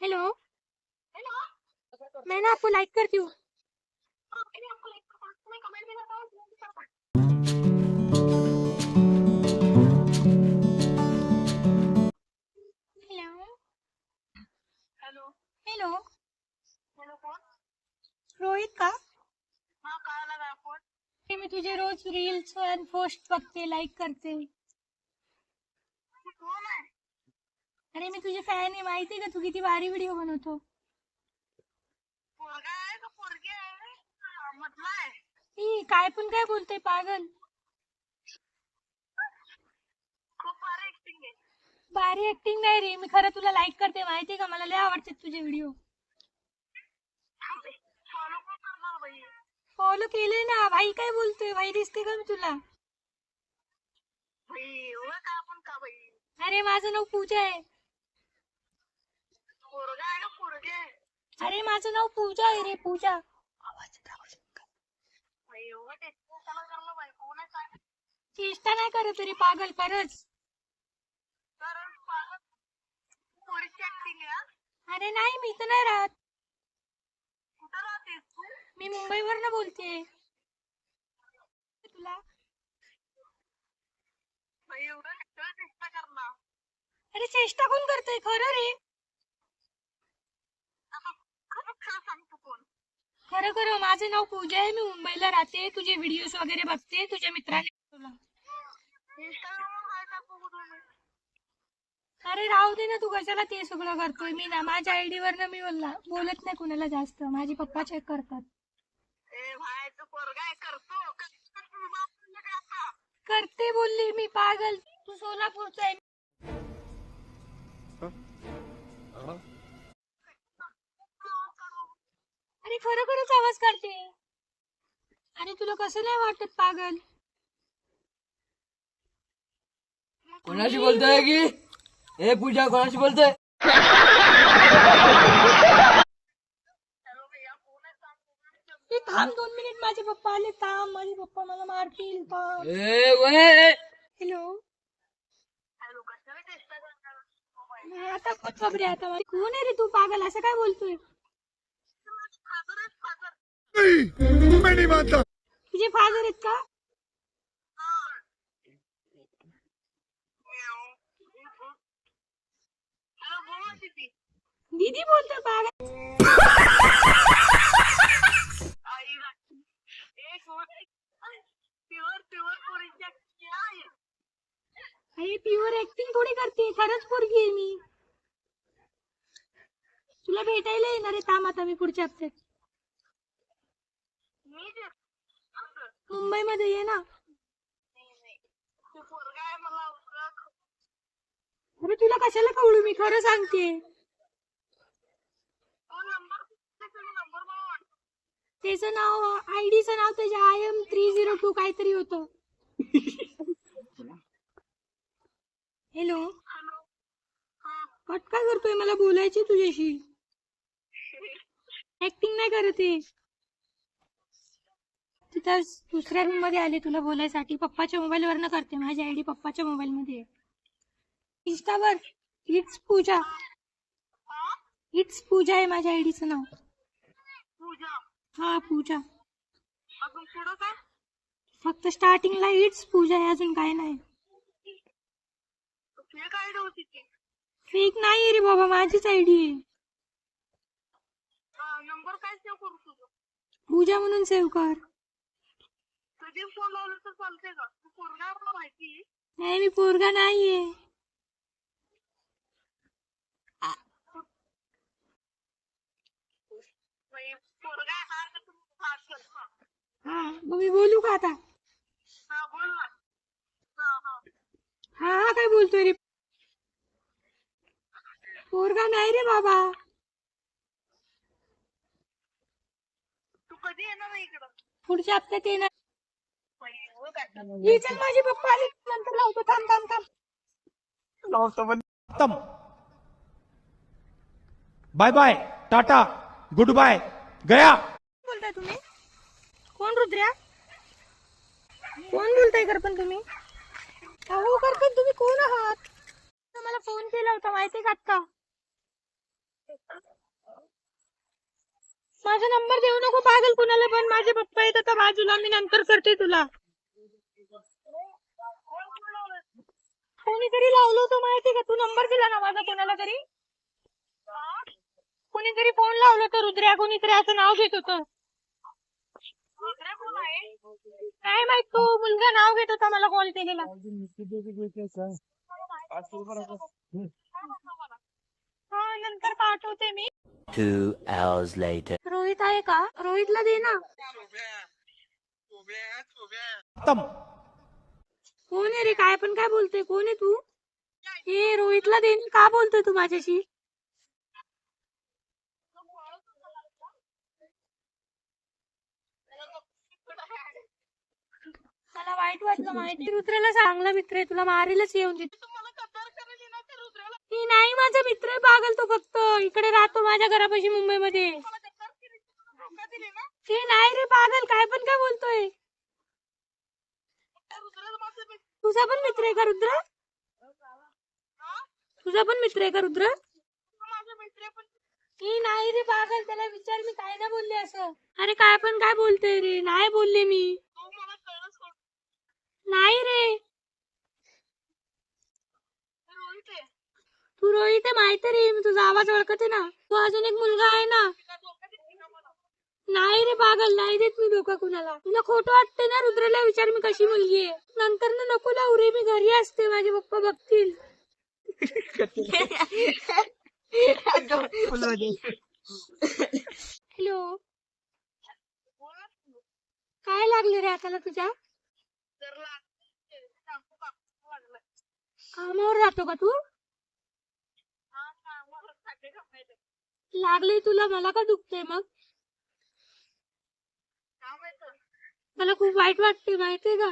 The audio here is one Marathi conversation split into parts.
हेलो। मैं ना आपको लाइक करती हूँ। हेलो। Hello hello. हॅलो कोण? रोहित का? हा कळाला ना कोण? ते मी तुझे रोज रील्स आणि पोस्ट बघते, लाईक करते. कोण आहे? अरे मी तुझे फॅन आहे, माहिती का? तू किती भारी व्हिडिओ बनवतो. पोरगा आहे का पोरगी आहे? मधला आहे. काय पण काय बोलतोय पागल. खूप भारी ऍक्टिंग आहे. भारी ऍक्टिंग नाही रे, मी खरं तुला लाईक करते, माहिती का? मला लय आवडतात तुझे व्हिडिओ. फॉलो कोण करणार बाई? फॉलो केले ना भाई. काय बोलतोय भाई? दिसते का मी तुला? बाई एवढं का आपण का बाई? अरे माझं नाव पूजा आहे. पोरगा आहे का पोरगी आहे? अरे माझं नाव पूजा आहे रे, पूजा. आवाज बाई एवढं टेस्ट त्याला करलं बाई कोण आहे काय? चेष्टा नाही करत रे पागल, खरंच. तर पोरीची ऍक्टिंग आहे हा? अरे नाही, मी तर नाही राहत. कुठं राहतेस तू? मी मुंबईवरनं बोलते. तुला बाई एवढं टेस्ट करणार. अरे चेष्टा कोण करतोय? खरं रे, खरं खरं सांग तू कोण? खरं खरं माझं नाव पूजा आहे. मी मुंबईला राहते. तुझे व्हिडिओज वगैरे बघते. तुझ्या मित्राने तुला. इंस्टाग्रामवर काय टाकू तुम्ही? अरे राहू दे ना, तू कशाला ते सगळं करतोय? मी ना माझ्या आयडी वरनं मी बोलत नाही कुणाला जास्त. माझे पप्पा चेक करतात. ए भाई तू पोरगा आहे करतो तू बाप तुझं काय आता? करते बोलली मी, पागल. तू सोलापूरचा आहे. अरे खरं खरंच आवाज काढते. अरे तुला कसं नाही वाटत पागल? कोणाशी बोलतोय की? हे पूजा कोणाशी बोलतोय? ए, थांब 2 मिनिट, माझे पप्पा आले. थांब, माझे पप्पा मला मारतील. थांब. ए हॅलो. हॅलो कशाला टेस्ट करणार? आता कोण खबरे? आता मला कोण आहे रे तू पागल? असं काय बोलतोय? मैं नहीं मानता। तुझे फादर आहेत का? हॅलो बोल दीदी. दीदी बोलतोय पागल. आई एक प्युअर प्युअर पोरीच्या क्या आहे? अरे प्युअर ऍक्टिंग थोडी करते, खरंच पोरगी आहे मी. तुला भेटायला येणार आहे. थांब आता मी पुढच्या हप्त्यात. मी ते मुंबईमध्ये ये ना. तू पोरगा आहे मला ओळख. अरे तुला कशाला कळू? मी खरं सांगते. तो नंबर नंबर मला वाटतं. त्याचं नाव, आयडीचं नाव त्याच्या IM302 काहीतरी होतं. हॅलो. हॅलो हा कट काय करतोय? मला बोलायची तुझ्याशी. ऍक्टिंग नाही करत आहे. तिथं दुसऱ्या रूम मध्ये आले तुला बोलायसाठी. पप्पाच्या मोबाईल वरनं करते. माझी आयडी पप्पाच्या मोबाईल मध्ये आहे. इंस्टावर इट्स पूजा. इट्स पूजा आहे माझ्या आयडीचं नाव. पूजा. हा पूजा. अजून पुढं काय? फक्त स्टार्टिंगला इट्स पूजा आहे, अजून काय नाही. फेक आयडी होती ती. फेक नाही रे बाबा, माझीच आयडी आहे. नंबर काय सेव्ह करू तुझं? पूजा म्हणून सेव्ह कर. कधी फोन लावलं तर चालते का? तू पोरगा आहे मला माहिती. नाही, मी पोरगा नाहीये. पोरगा आहे हा तर तुम्ही फार करता. हा मग मी बोलू का आता? हा बोल ना. हा हा हा हा काय बोलतोय रे? पोरगा नाही रे बाबा. तू कधी येणार आहे इकडं? पुढच्या हप्त्यात येणार. हो काय? ये चल, माझे पप्पा आले, नंतर लावतो. थांब थांब थांब. खत्म। Bye bye, tata, goodbye, गया। बोलताय तुम्ही? कोण रुद्र्या? कोण बोलताय कर पण तुम्ही? अहो कर पण तुम्ही कोण आहात? मला फोन केला होता माहिती का आता? माझा नंबर देऊ नको पागल कुणाला पण. माझे पप्पा येत आता बाजूला, मी नंतर करते तुला. कोणीतरी लावलं होतं माहिती का? तू नंबर दिला ना माझा कोणाला तरी. कोणीतरी फोन लावलं होतं, रुद्र्या कोणीतरी असं नाव घेत होतं. काय माहित, तो मुलगा नाव घेत होता, मला कॉल केलेला. हा नंतर पाठवते मी. 2 hours later. रोहित आहे का? रोहितला दे ना. खत्म. कोण आहे रे? काय पण काय बोलतोय? कोण आहे तू? हे रोहितला दे ना. का बोलतोय तू माझ्याशी? मला वाईट वाटलं माहिती. रुद्राला चांगला मित्र आहे, तुला मारेलच येऊन तिथे. ही नाही माझा मित्र आहे पागल तो, फक्त इकडे राहतो माझ्या घरापाशी मुंबईमध्ये. ते नाही रे पागल, काय पण काय बोलतोय. तुझा पण मित्र आहे का रुद्र? तुझा पण मित्र आहे का रुद्र? ही नाही रे पागल, त्याला विचार, मी काय ना बोलले असं. अरे काय पण काय बोलतोय रे? नाही बोलले मी. नाही रे. तू रोहित आहे माहिती रे, मी तुझा आवाज ओळखते ना. तू अजून एक मुलगा आहे ना. नाही रे पागल, नाही देत मी धोका कुणाला. तुला खोटं वाटतंय ना? रुद्रला विचार मी कशी मुलगी आहे. नंतर ना नको लावू रे, मी घरी असते, माझे पप्पा बघतील. हॅलो, काय लागले रे हाताला तुझ्या? कामावर जातो का तू? लागले तुला, मला का दुखतंय मग? मला खूप वाईट वाटते माहितीये का?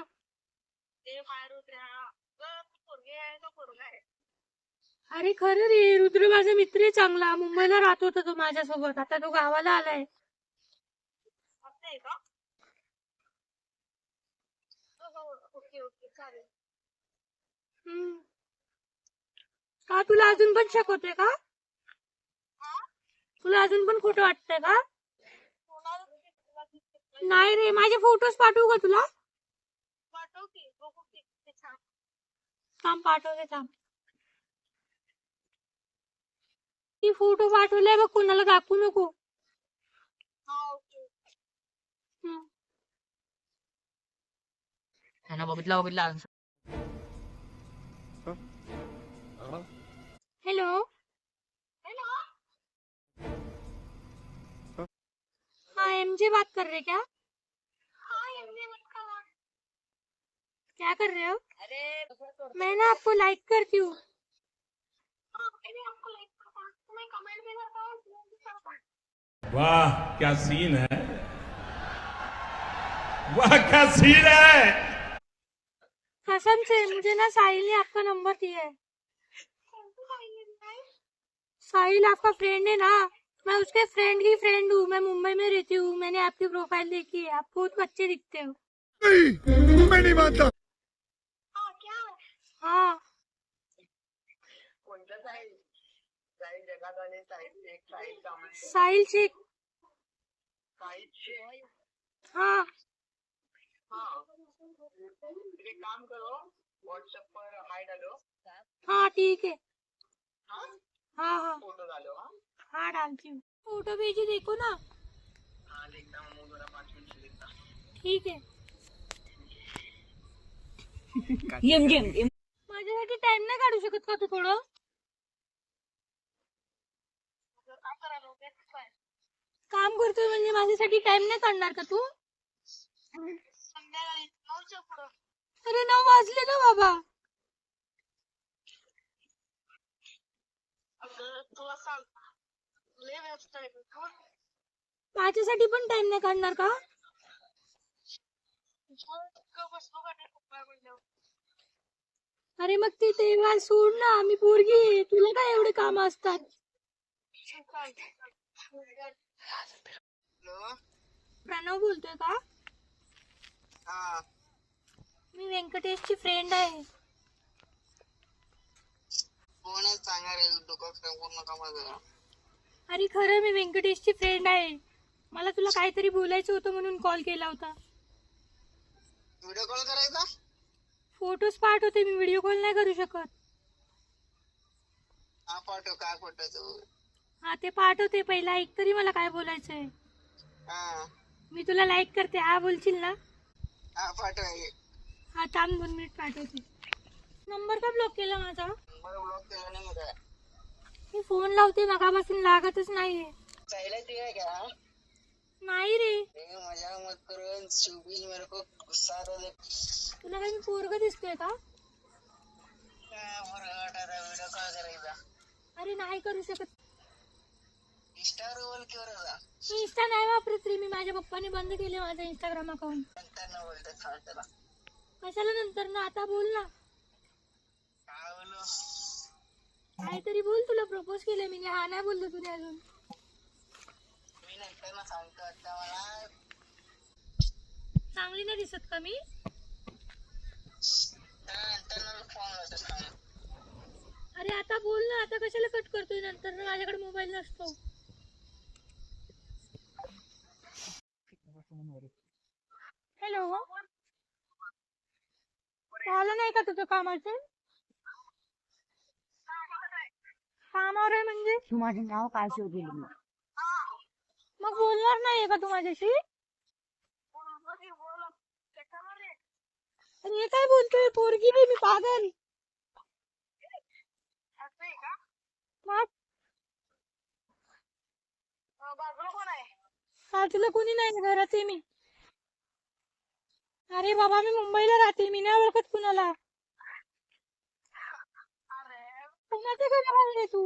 अरे खरं रे, रुद्र माझा मित्र आहे चांगला, मुंबईला राहत होता तो माझ्यासोबत, आता तो गावाला आलाय. हम्म. का तुला अजून पण शक होते का? तुला अजून पण खोटं वाटतंय का? नाही रे, माझे फोटोज पाठवू का तुला? थांब पाठवते, थांब. ती फोटो पाठवलाय बघ, कुणाला दाखवू नको. हम्म. बघितला. हेलो, हाँ एमजे बात कर रहे क्या? क्या कर रहे हो? मैं ना आपको लाइक करती हूँ. वाह क्या सीन है, वाह क्या सीन है. कसम से मुझे ना साहिल ने आपका नंबर दिया है. साहिल आपका फ्रेंड है ना, मैं उसके फ्रेंड की फ्रेंड हूँ. मैं मुंबई में रहती हूँ, मैंने आपकी प्रोफाइल देखी है, आप बहुत अच्छे दिखते हो. मैं नहीं मानता. हाँ कोणतं साहिल? साहिल जगात आले, साहिल एक साहिल कांबळे. साहिल शेख. साहिल शेख. हाँ हाँ, एक काम करो, व्हाट्सएप पर हाय डालो. हाँ ठीक है. हाँ, हाँ हाँ फोटो डालो. हाँ हाँ डालती हूँ. फोटो भेजी देखो ना. हाँ, देखता हूँ, मुंह जरा 5 मिनट से देखता हूँ. ठीक है. गेम माझ्यासाठी टाइम नाही काढू शकत का तू थोडं? काम करतोय म्हणजे माझ्यासाठी टाइम नाही काढणार का तू? संध्याकाळी 9च्या पुढं. अरे 9 वाजले ना बाबा. अगं तुला सांग, लय व्यस्त आहे मी. माझ्यासाठी पण टाइम नाही काढणार का? बसलो का नाही पप्पा म्हणल्यावर. अरे मग ते तेव्हा सोड ना, मी पोरगी आहे, तुला काय एवढे काम असतात? हॅलो, प्रणव बोलतोय का? हा, मी व्यंकटेशची फ्रेंड आहे. कोणच सांगा रे, डोकं सांगू नका माझं. अरे खरं मी व्यंकटेशची फ्रेंड आहे. मला तुला काहीतरी बोलायचं होतं म्हणून कॉल केला होता. व्हिडिओ कॉल करायचा? फोटोज पाठवते मी, व्हिडिओ कॉल नाही करू शकत. हा पाठव, काय पाठवतो? हा ते पाठवते, पहिला ऐक तरी मला काय बोलायचंय. हा मी तुला लाईक करते, हा बोलशील ना? हा पाठव. हा थांब 2 मिनिट पाठवते. नंबर का ब्लॉक केला माझा? नंबर ब्लॉक केला नाही मग काय? मी फोन लावते मगापासून लागतच नाहीये. सायलेंट आहे क्या? नाही रे. मजाक मत करो, शिवबीज मेरे को गुस्सा आता है. तुला काही पोरग दिसतोय का? व्हिडिओ कॉल करायचा. अरे नाही करू शकत. इंस्टावर बोल की बरं. मी इंस्टा नाही वापरत रे. मी माझ्या पप्पाने बंद केले माझं इंस्टाग्राम अकाउंट. नंतर न बोलतात सांग त्याला. कशाला नंतर ना, आता बोल ना. काय बोलू? काहीतरी बोल. तुला प्रपोज केलंय मी, हा नाही बोललो तुने अजून. मी नंतर ना सांगतो. आता मला चांगली नाही दिसत का मी? नंतर ना फोन लावतो सांग. अरे आता बोल ना. आता कशाला कट करतोय? नंतर ना माझ्याकडे मोबाईल नसतो. हॅलो, झालं नाही का तुझं कामाचं? कामावर आहे म्हणजे? तू माझं नाव काय सेव्ह केलं मग? मग बोलणार नाहीये का तू माझ्याशी? अरे हे काय बोलतोय? पोरगी नाही मी, पागल. मग बाजूला कोण आहे? बाजूला कोणी नाही, घरात आहे मी. अरे बाबा मी मुंबईला राहते, मी नाही ओळखत कुणाला. कुणाच्या घरी राहिले तू?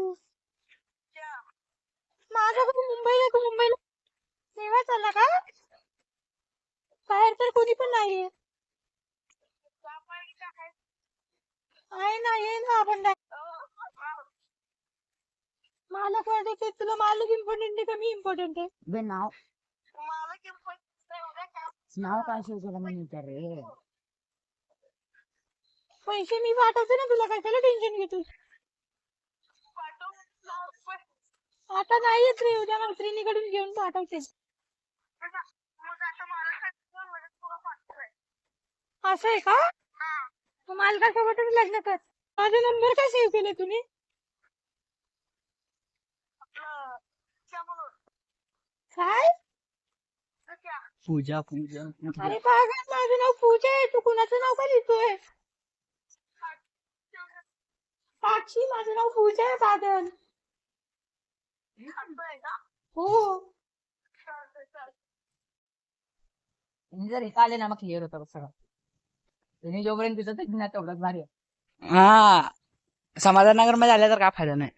माझं घर मुंबईला, तू मुंबईला तेव्हा चालला का? बाहेर तर कोणी पण नाहीये. आहे ना, ये ना आपण मालक वाटायचे तुला. मालक इम्पॉर्टंट आहे का मी इम्पॉर्टंट आहे? बे नाव मला की नाव काय सेव्ह केलं म्हणून विचार रे. पैसे मी पाठवते ना तुला, कशाला टेन्शन घेतो? आता नाही येत रे, उद्या मैत्रिणीकडून घेऊन पाठवते. असं आहे का? तू मालकासोबतच लग्न कर. माझा नंबर का सेव्ह केले तुम्ही? काय? पूजा पूजा अरे पागल, माझं नाव पूजा आहे. तू कुणाचं नाव का लिहितोय? साक्षी, माझं नाव पूजा आहे, पागल. हो. तुम्ही जर इथं आले ना मग क्लिअर होतं बघ सगळं. तुम्ही जोपर्यंत तिथं तर तेवढंच भारी आहे. हा समाधाननगर मध्ये आल्या तर काय फायदा नाही.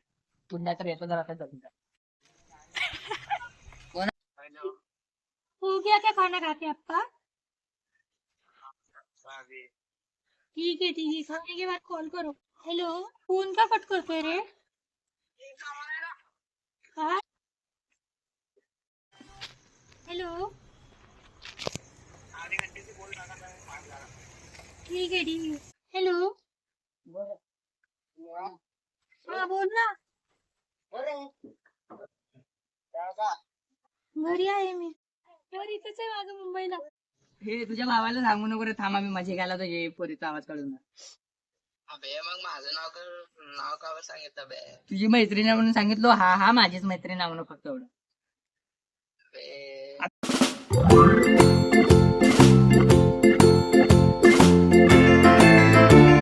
पुण्या तर येतो जरा आता. हो गया क्या खाना खाते आपका? ठीक है ठीक है, खाने के बाद कॉल करो. हेलो, फोन का कट करतोय रे? काय? हेलो, ठीक है ठीक है. हेलो, हा बोल ना. घरी आहे मी. घर इथंच आहे माझं, मुंबईला. हे तुझ्या भावाला सांगू नको रे. थांबा मी मजे घ्यायला तर ये पोरीचा आवाज काढून. अबे मग माझं नाव का सांगितलं बे? तुझी मैत्रीण आहे म्हणून सांगितलं. हा हा माझीच मैत्रीण आहे म्हणून फक्त एवढं. बे